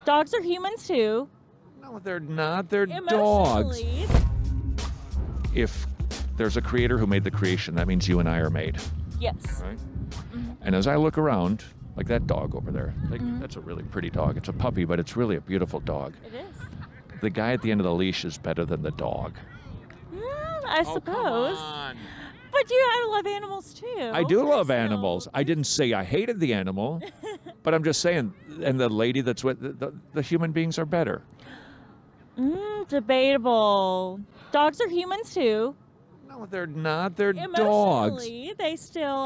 Dogs are humans too. No, they're not. They're dogs. Emotionally. If there's a creator who made the creation, that means you and I are made. Yes. Right? And as I look around, like that dog over there, that's a really pretty dog. It's a puppy, but it's really a beautiful dog. It is. The guy at the end of the leash is better than the dog. I suppose. Come on. But I love animals too. I do love animals. I didn't say I hated the animal, but I'm just saying, and the lady that's with, the human beings are better. Debatable. Dogs are humans too. No, they're not. They're dogs. Emotionally, they still,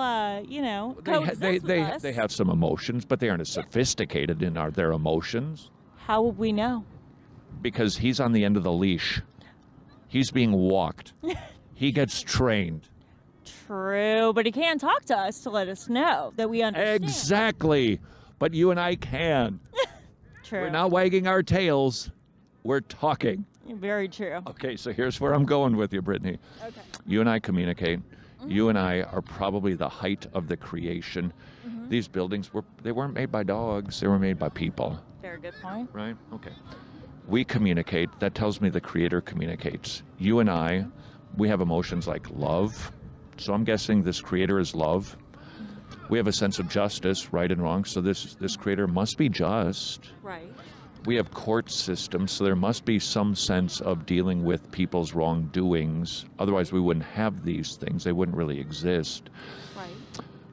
coexist with us. They have some emotions, but they aren't as sophisticated in their emotions. How would we know? Because he's on the end of the leash. He's being walked. He gets trained. True, but he can talk to us to let us know that we understand. Exactly. But you and I can. True. We're not wagging our tails. We're talking. Very true. Okay, so here's where I'm going with you, Brittany. Okay. You and I communicate. You and I are probably the height of the creation. These buildings, they weren't made by dogs. They were made by people. Very good point. Right? Okay. We communicate. That tells me the creator communicates. You and I, we have emotions like love. So I'm guessing this creator is love. We have a sense of justice, right and wrong. So this creator must be just. Right. We have court systems, so there must be some sense of dealing with people's wrongdoings. Otherwise, we wouldn't have these things. They wouldn't really exist. Right.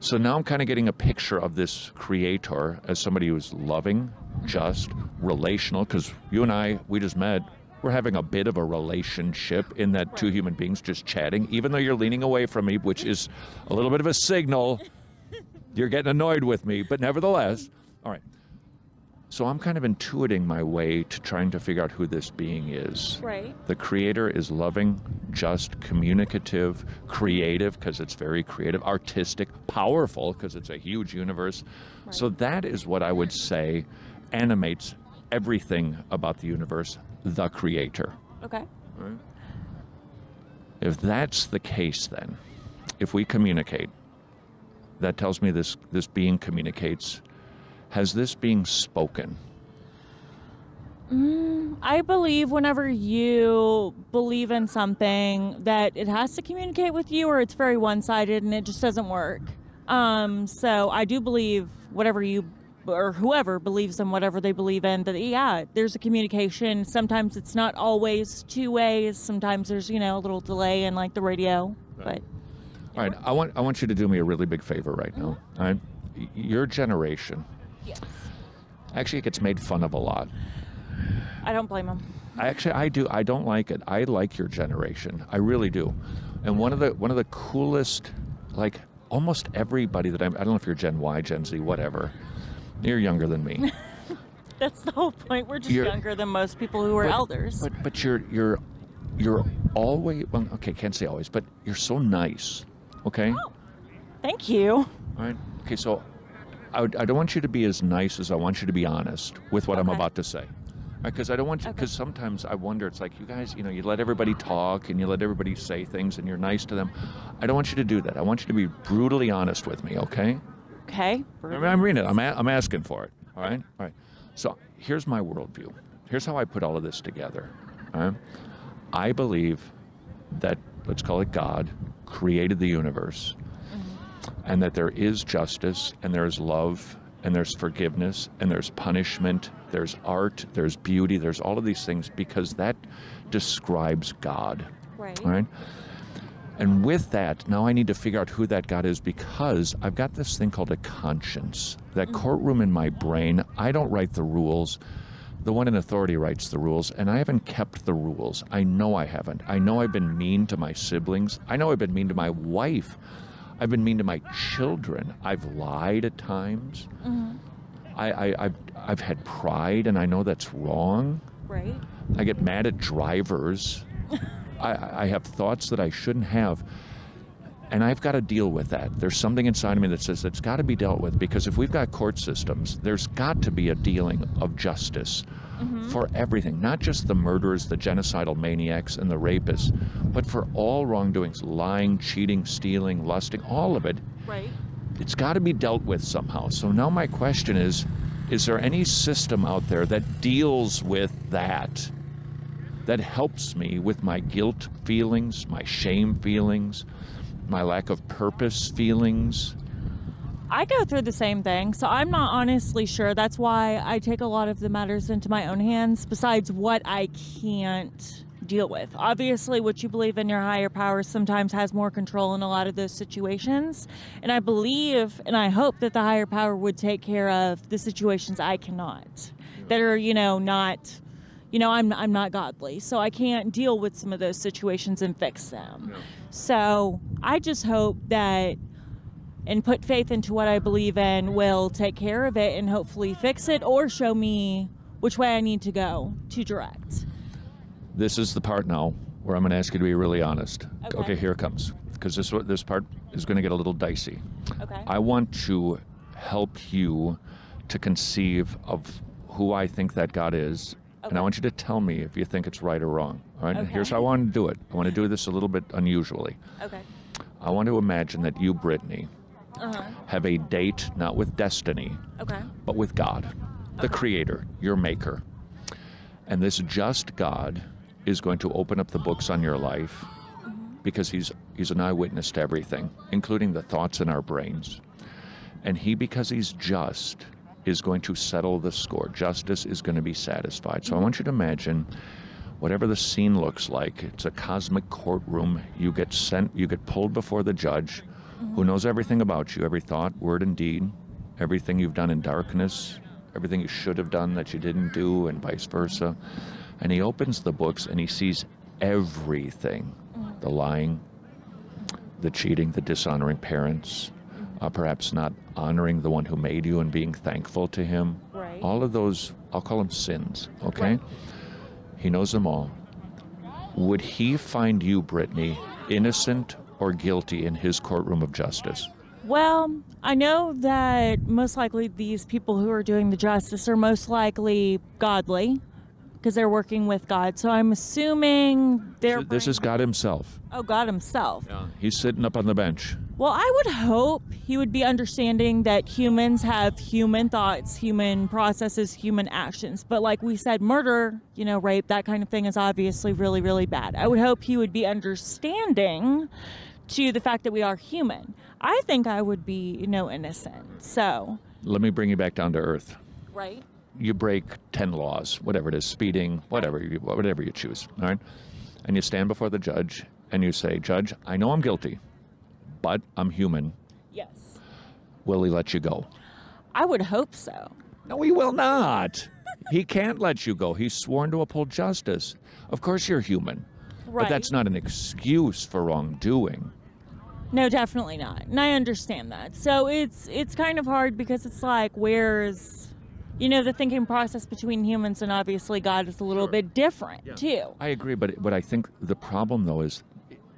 So now I'm kind of getting a picture of this creator as somebody who's loving, just, relational, because you and I, we just met. We're having a bit of a relationship in that two human beings just chatting, even though you're leaning away from me, which is a little bit of a signal. You're getting annoyed with me, but nevertheless. All right. So I'm kind of intuiting my way to trying to figure out who this being is. Right. The creator is loving, just, communicative, creative, because it's very creative, artistic, powerful, because it's a huge universe. Right. So that is what I would say animates everything about the universe, the creator. Okay. Right? If that's the case, then, if we communicate, that tells me this being communicates. Has this being spoken? I believe whenever you believe in something that it has to communicate with you, or it's very one-sided and it just doesn't work. So I do believe whatever you or whoever believes in whatever they believe in, that there's a communication. Sometimes it's not always two ways. Sometimes there's a little delay in like the radio. Right. But all right, I want you to do me a really big favor right now. All right, your generation. Yes. Actually, it gets made fun of a lot. I don't blame them. I do. I don't like it. I like your generation. I really do. And one of the coolest, like almost everybody that I don't know if you're Gen Y, Gen Z, whatever. You're younger than me. That's the whole point. We're just younger than most people who are elders. But you're always, well, okay, can't say always, but you're so nice. Okay. Oh, thank you. All right. Okay, so I don't want you to be as nice as I want you to be honest with what I'm about to say. Because I don't want you, because sometimes I wonder, it's like you guys, you let everybody talk and you let everybody say things and you're nice to them. I don't want you to do that. I want you to be brutally honest with me, okay? Okay. I'm reading it. I'm asking for it, all right? All right. So here's my worldview. Here's how I put all of this together, all right? I believe that, let's call it God, created the universe, and that there is justice, and there's love, and there's forgiveness, and there's punishment, there's art, there's beauty, there's all of these things, because that describes God. Right. All right? And with that, now I need to figure out who that God is, because I've got this thing called a conscience. That courtroom in my brain, I don't write the rules. The one in authority writes the rules, and I haven't kept the rules. I know I haven't. I know I've been mean to my siblings. I know I've been mean to my wife. I've been mean to my children. I've lied at times. I've had pride, and I know that's wrong. Right. I get mad at drivers. I have thoughts that I shouldn't have, and I've got to deal with that. There's something inside of me that says it's got to be dealt with, because if we've got court systems, there's got to be a dealing of justice for everything, not just the murderers, the genocidal maniacs, and the rapists, but for all wrongdoings, lying, cheating, stealing, lusting, all of it. Right. It's got to be dealt with somehow. So now my question is, Is there any system out there that deals with that helps me with my guilt feelings, my shame feelings, my lack of purpose feelings? I go through the same thing, so I'm not honestly sure. That's why I take a lot of the matters into my own hands, besides what I can't deal with. Obviously, what you believe in your higher power sometimes has more control in a lot of those situations. And I believe and I hope that the higher power would take care of the situations I cannot, that are, not, I'm not godly, so I can't deal with some of those situations and fix them. Yeah. So I just hope that and put faith into what I believe in will take care of it and hopefully fix it or show me which way I need to go to direct. This is the part now where I'm going to ask you to be really honest. Okay, here it comes. Because this part is going to get a little dicey. Okay. I want to help you to conceive of who I think that God is. Okay. And I want you to tell me if you think it's right or wrong. All right? Okay. And here's how I want to do it. I want to do this a little bit unusually. Okay. I want to imagine that you, Brittany, have a date not with destiny, but with God, the Creator, your Maker. And this just God is going to open up the books on your life because he's an eyewitness to everything, including the thoughts in our brains. And because he's just, is going to settle the score. Justice is going to be satisfied. So I want you to imagine whatever the scene looks like. It's a cosmic courtroom. You get pulled before the judge, who knows everything about you, every thought, word, and deed, everything you've done in darkness, everything you should have done that you didn't do, and vice versa. And he opens the books and he sees everything. The lying, the cheating, the dishonoring parents, perhaps not honoring the one who made you and being thankful to him. Right. All of those, I'll call them sins, okay? Right. He knows them all. Would he find you, Brittany, innocent or guilty in his courtroom of justice? Well, I know that most likely these people who are doing the justice are most likely godly because they're working with God. So I'm assuming they're... This is God himself. Oh, God himself. Yeah. He's sitting up on the bench. Well, I would hope he would be understanding that humans have human thoughts, human processes, human actions. But like we said, murder, rape, that kind of thing is obviously really, really bad. I would hope he would be understanding to the fact that we are human. I think I would be, innocent. So let me bring you back down to earth. Right. You break 10 laws, whatever it is, speeding, whatever you choose, all right? And you stand before the judge and you say, Judge, I know I'm guilty, but I'm human. Yes. Will he let you go? I would hope so. No, he will not. He can't let you go. He's sworn to uphold justice. Of course you're human. Right. But that's not an excuse for wrongdoing. No, definitely not. And I understand that. So it's kind of hard because it's like, where's, the thinking process between humans and obviously God is a little bit different too. I agree, but I think the problem though is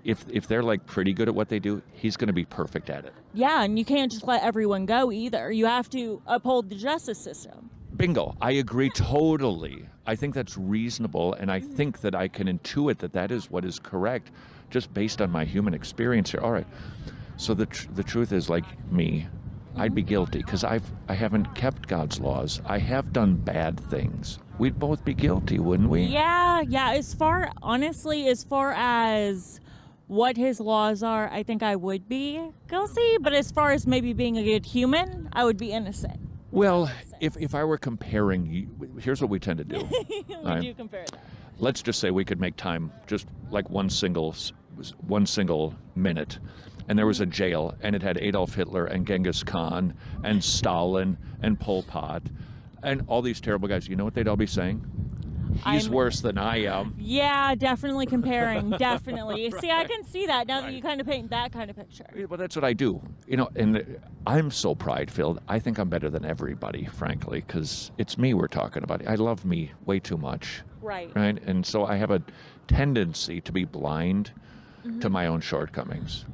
if they're like pretty good at what they do, he's going to be perfect at it. Yeah, and you can't just let everyone go either. You have to uphold the justice system. Bingo. I agree totally. I think that's reasonable, and I think that I can intuit that is what is correct, just based on my human experience here. All right. So the truth is, like me, I'd be guilty because I haven't kept God's laws. I have done bad things. We'd both be guilty, wouldn't we? Yeah. As far as what his laws are, I think I would be guilty. But as far as maybe being a good human, I would be innocent. Well, if I were comparing, here's what we tend to do. We do compare that. Let's just say we could make time, just like one single minute, and there was a jail, and it had Adolf Hitler and Genghis Khan and Stalin and Pol Pot and all these terrible guys. You know what they'd all be saying? He's worse than I am. Yeah, definitely comparing, definitely. Right. See, I can see that now that you kind of paint that kind of picture. Well, that's what I do. And I'm so pride-filled. I think I'm better than everybody, frankly, because it's me we're talking about. I love me way too much. Right. And so I have a tendency to be blind to my own shortcomings.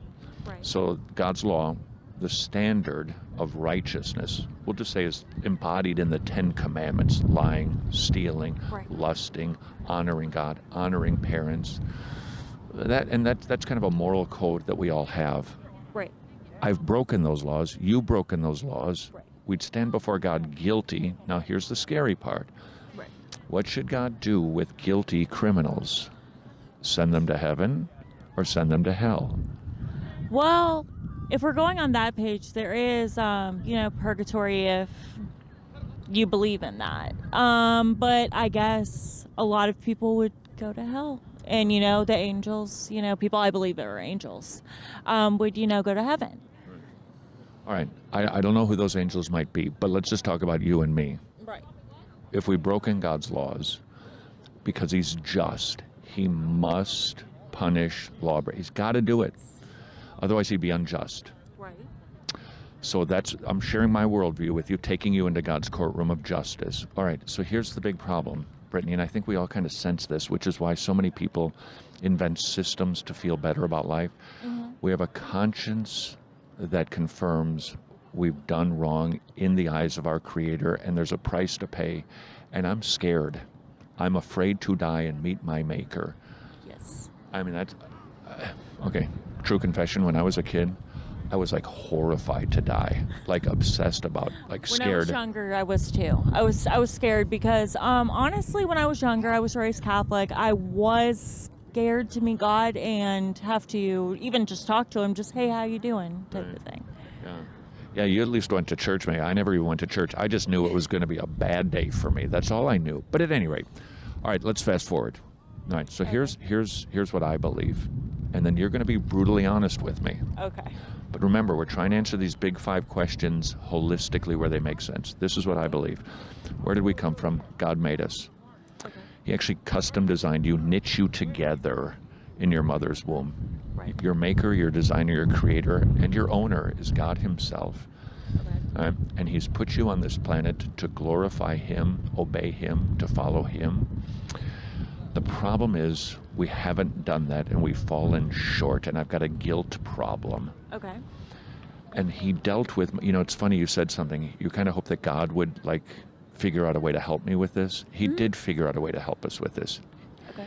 Right. So God's law, the standard of righteousness, we'll just say is embodied in the 10 Commandments: lying, stealing, lusting, honoring God, honoring parents. That's kind of a moral code that we all have. Right. I've broken those laws. You've broken those laws. Right. we'd stand before God guilty. Now, here's the scary part. Right. What should God do with guilty criminals? Send them to heaven or send them to hell? Well, if we're going on that page, there is, purgatory if you believe in that. But I guess a lot of people would go to hell. And, the angels, people I believe that are angels, would, go to heaven. All right. I don't know who those angels might be, but let's just talk about you and me. Right. If we've broken God's laws, because he's just, he must punish lawbreakers. He's got to do it. Otherwise, he'd be unjust. Right. So I'm sharing my worldview with you, taking you into God's courtroom of justice. All right, so here's the big problem, Brittany, and I think we all kind of sense this, which is why so many people invent systems to feel better about life. Mm-hmm. We have a conscience that confirms we've done wrong in the eyes of our Creator, and there's a price to pay, and I'm scared. I'm afraid to die and meet my Maker. Yes. I mean, that's... okay, true confession, when I was a kid, I was like horrified to die, like obsessed about, like scared. When I was younger, I was too. I was scared because honestly, when I was younger, I was raised Catholic. I was scared to meet God and have to even just talk to him, just, hey, how you doing, type of thing. Yeah, you at least went to church, May. I never even went to church. I just knew it was going to be a bad day for me. That's all I knew. But at any rate, all right, let's fast forward. All right, so here's what I believe, and then you're going to be brutally honest with me. Okay. But remember, we're trying to answer these big 5 questions holistically where they make sense. This is what I believe. Where did we come from? God made us. Okay. He actually custom designed you, knit you together in your mother's womb. Right. Your maker, your designer, your creator, and your owner is God himself. Okay. And he's put you on this planet to glorify him, obey him, to follow him. The problem is we haven't done that, and we've fallen short, and I've got a guilt problem. Okay. And he dealt with, it's funny you said something. You kind of hope that God would, figure out a way to help me with this. He did figure out a way to help us with this. Okay.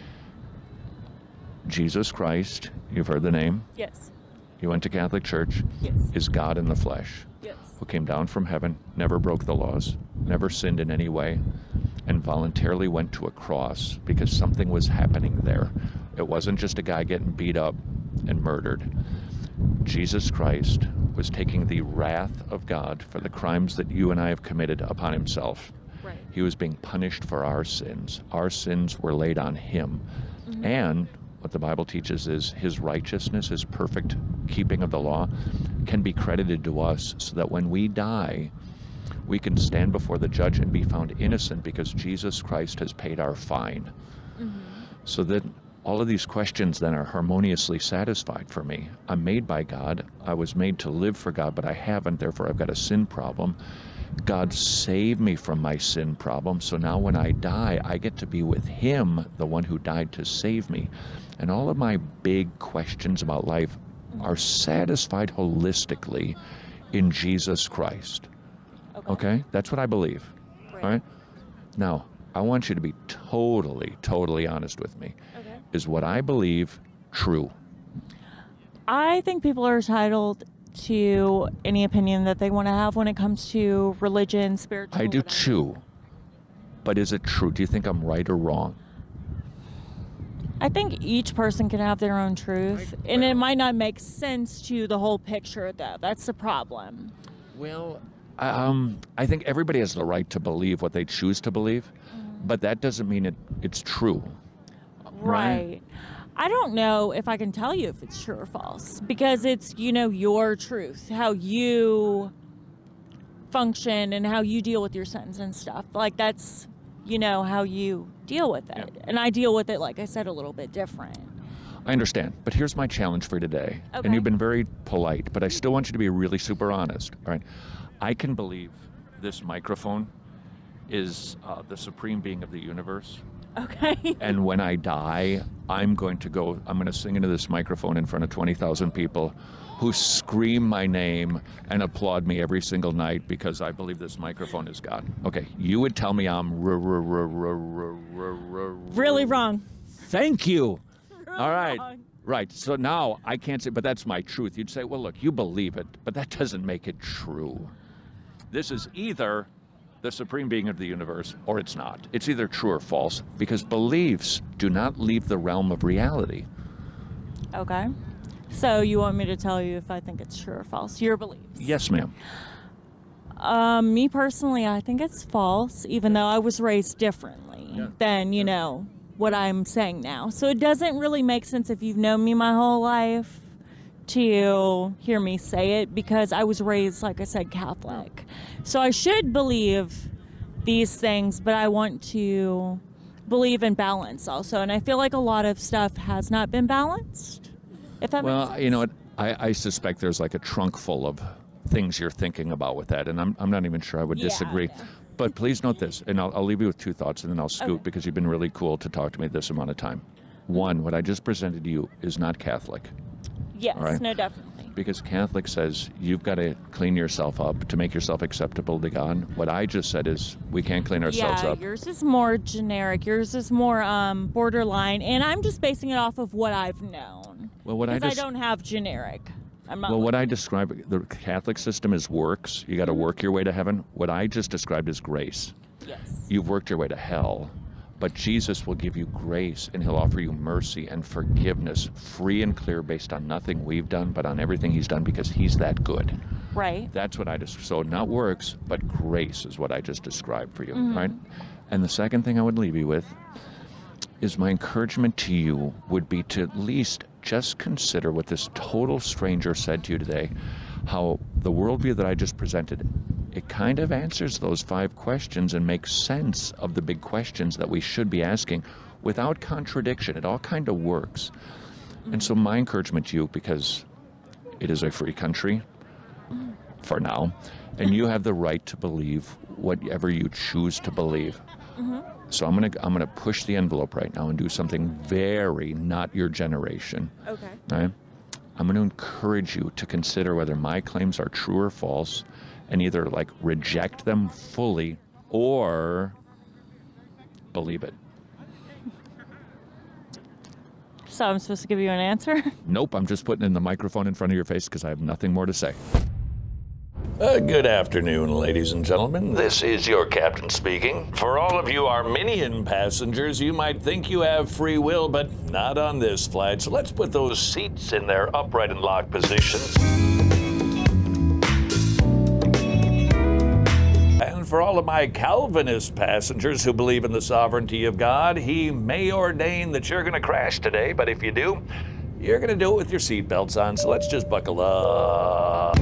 Jesus Christ, you've heard the name. Yes. You went to Catholic Church. Yes. Is God in the flesh. Yes. Who came down from heaven, never broke the laws, never sinned in any way, and voluntarily went to a cross because something was happening there. It wasn't just a guy getting beat up and murdered. Jesus Christ was taking the wrath of God for the crimes that you and I have committed upon himself. Right. He was being punished for our sins. Our sins were laid on him. Mm-hmm. And what the Bible teaches is his righteousness, his perfect keeping of the law, can be credited to us so that when we die, we can stand before the judge and be found innocent because Jesus Christ has paid our fine. Mm-hmm. So that all of these questions then are harmoniously satisfied for me. I'm made by God. I was made to live for God, but I haven't. Therefore, I've got a sin problem. God saved me from my sin problem. So now when I die, I get to be with him, the one who died to save me. And all of my big questions about life are satisfied holistically in Jesus Christ. Okay? That's what I believe. Right. All right? Now, I want you to be totally honest with me. Okay. Is what I believe true? I think people are entitled to any opinion that they want to have when it comes to religion, spiritual. I do too. But is it true? Do you think I'm right or wrong? I think each person can have their own truth, and it might not make sense to the whole picture, though. That's the problem. Well, I think everybody has the right to believe what they choose to believe, but that doesn't mean it's true. Right. I don't know if I can tell you if it's true or false, because it's, your truth, how you function and how you deal with your sentence and stuff. That's, how you deal with it. Yeah. And I deal with it, like I said, a little bit different. I understand, but here's my challenge for today. Okay. And you've been very polite, but I still want you to be really super honest. All right. I can believe this microphone is the supreme being of the universe. Okay. And when I die, I'm going to sing into this microphone in front of 20,000 people who scream my name and applaud me every single night because I believe this microphone is God. Okay, you would tell me I'm really wrong. Thank you. Really all right. Wrong. Right. So now I can't say, but that's my truth. You'd say, well, look, you believe it, but that doesn't make it true. This is either the supreme being of the universe or it's not. It's either true or false, because beliefs do not leave the realm of reality. Okay. So you want me to tell you if I think it's true or false? Your beliefs? Yes, ma'am. Me personally, I think it's false, even though I was raised differently than, you know, what I'm saying now. So it doesn't really make sense if you've known me my whole life to hear me say it, because I was raised, like I said, Catholic. So I should believe these things, but I want to believe in balance also. And I feel like a lot of stuff has not been balanced, if that makes sense. Well, you know what? I suspect there's like a trunk full of things you're thinking about with that, and I'm not even sure I would disagree. Yeah. But please note this, and I'll leave you with two thoughts, and then I'll scoot, because you've been really cool to talk to me this amount of time. One, what I just presented to you is not Catholic. Yes, right? No, definitely. Because Catholic says you've got to clean yourself up to make yourself acceptable to God. What I just said is we can't clean ourselves up. Yours is more generic. Yours is more borderline, and I'm just basing it off of what I've known. Well, I don't have generic. What I describe, the Catholic system is works. You got to work your way to heaven. What I just described is grace. Yes. You've worked your way to hell, but Jesus will give you grace, and he'll offer you mercy and forgiveness, free and clear, based on nothing we've done, but on everything he's done, because he's that good. Right. That's what I just, so not works, but grace is what I just described for you, right? And the second thing I would leave you with is my encouragement to you would be to at least just consider what this total stranger said to you today, how the worldview that I just presented, it kind of answers those 5 questions and makes sense of the big questions that we should be asking without contradiction. It all kind of works. And so my encouragement to you, because it is a free country for now, and you have the right to believe whatever you choose to believe. So I'm gonna push the envelope right now and do something very not your generation. Okay. Right? I'm going to encourage you to consider whether my claims are true or false, and either like reject them fully or believe it. So I'm supposed to give you an answer? Nope, I'm just putting in the microphone in front of your face because I have nothing more to say. Good afternoon, ladies and gentlemen. This is your captain speaking. For all of you Arminian passengers, you might think you have free will, but not on this flight. So let's put those seats in their upright and locked positions. And for all of my Calvinist passengers who believe in the sovereignty of God, he may ordain that you're going to crash today, but if you do, you're going to do it with your seatbelts on. So let's just buckle up.